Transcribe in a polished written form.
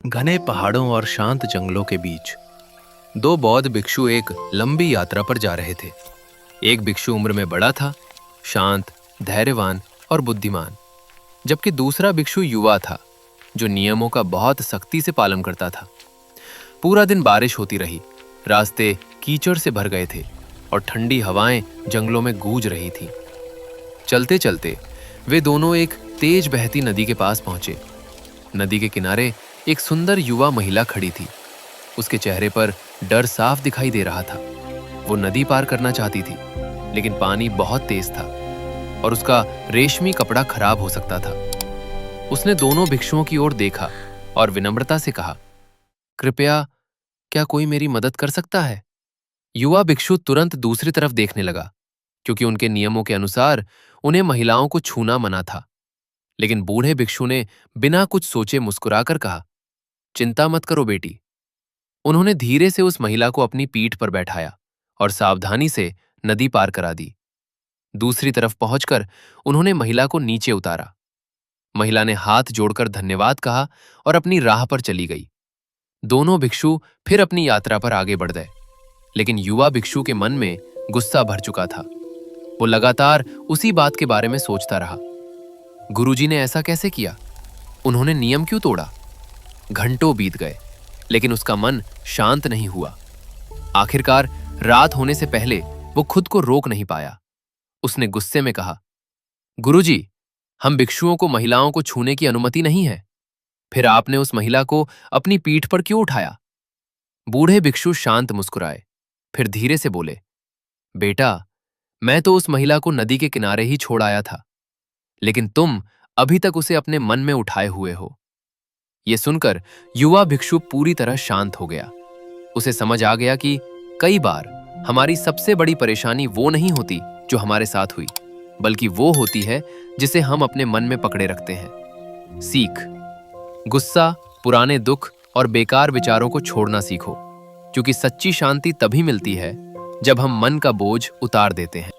घने पहाड़ों और शांत जंगलों के बीच दो बौद्ध भिक्षु एक लंबी यात्रा पर जा रहे थे। एक भिक्षु उम्र में बड़ा था, शांत, धैर्यवान और बुद्धिमान, जबकि दूसरा भिक्षु युवा था, जो नियमों का बहुत सख्ती से पालन करता था। पूरा दिन बारिश होती रही, रास्ते कीचड़ से भर गए थे और ठंडी हवाएं जंगलों में गूंज रही थीं। चलते चलते वे दोनों एक तेज बहती नदी के पास पहुंचे। नदी के किनारे एक सुंदर युवा महिला खड़ी थी। उसके चेहरे पर डर साफ दिखाई दे रहा था। वो नदी पार करना चाहती थी, लेकिन पानी बहुत तेज था और उसका रेशमी कपड़ा खराब हो सकता था। उसने दोनों भिक्षुओं की ओर देखा और विनम्रता से कहा, कृपया, क्या कोई मेरी मदद कर सकता है? युवा भिक्षु तुरंत दूसरी तरफ देखने लगा, क्योंकि उनके नियमों के अनुसार उन्हें महिलाओं को छूना मना था। लेकिन बूढ़े भिक्षु ने बिना कुछ सोचे मुस्कुराकर कहा, चिंता मत करो बेटी। उन्होंने धीरे से उस महिला को अपनी पीठ पर बैठाया और सावधानी से नदी पार करा दी। दूसरी तरफ पहुंचकर उन्होंने महिला को नीचे उतारा। महिला ने हाथ जोड़कर धन्यवाद कहा और अपनी राह पर चली गई। दोनों भिक्षु फिर अपनी यात्रा पर आगे बढ़ गए, लेकिन युवा भिक्षु के मन में गुस्सा भर चुका था। वो लगातार उसी बात के बारे में सोचता रहा। गुरुजी ने ऐसा कैसे किया? उन्होंने नियम क्यों तोड़ा? घंटों बीत गए, लेकिन उसका मन शांत नहीं हुआ। आखिरकार रात होने से पहले वो खुद को रोक नहीं पाया। उसने गुस्से में कहा, गुरुजी, हम भिक्षुओं को महिलाओं को छूने की अनुमति नहीं है। फिर आपने उस महिला को अपनी पीठ पर क्यों उठाया? बूढ़े भिक्षु शांत मुस्कुराए, फिर धीरे से बोले, बेटा, मैं तो उस महिला को नदी के किनारे ही छोड़ आया था, लेकिन तुम अभी तक उसे अपने मन में उठाए हुए हो। यह सुनकर युवा भिक्षु पूरी तरह शांत हो गया। उसे समझ आ गया कि कई बार हमारी सबसे बड़ी परेशानी वो नहीं होती जो हमारे साथ हुई, बल्कि वो होती है जिसे हम अपने मन में पकड़े रखते हैं। सीख: गुस्सा, पुराने दुख और बेकार विचारों को छोड़ना सीखो, क्योंकि सच्ची शांति तभी मिलती है जब हम मन का बोझ उतार देते हैं।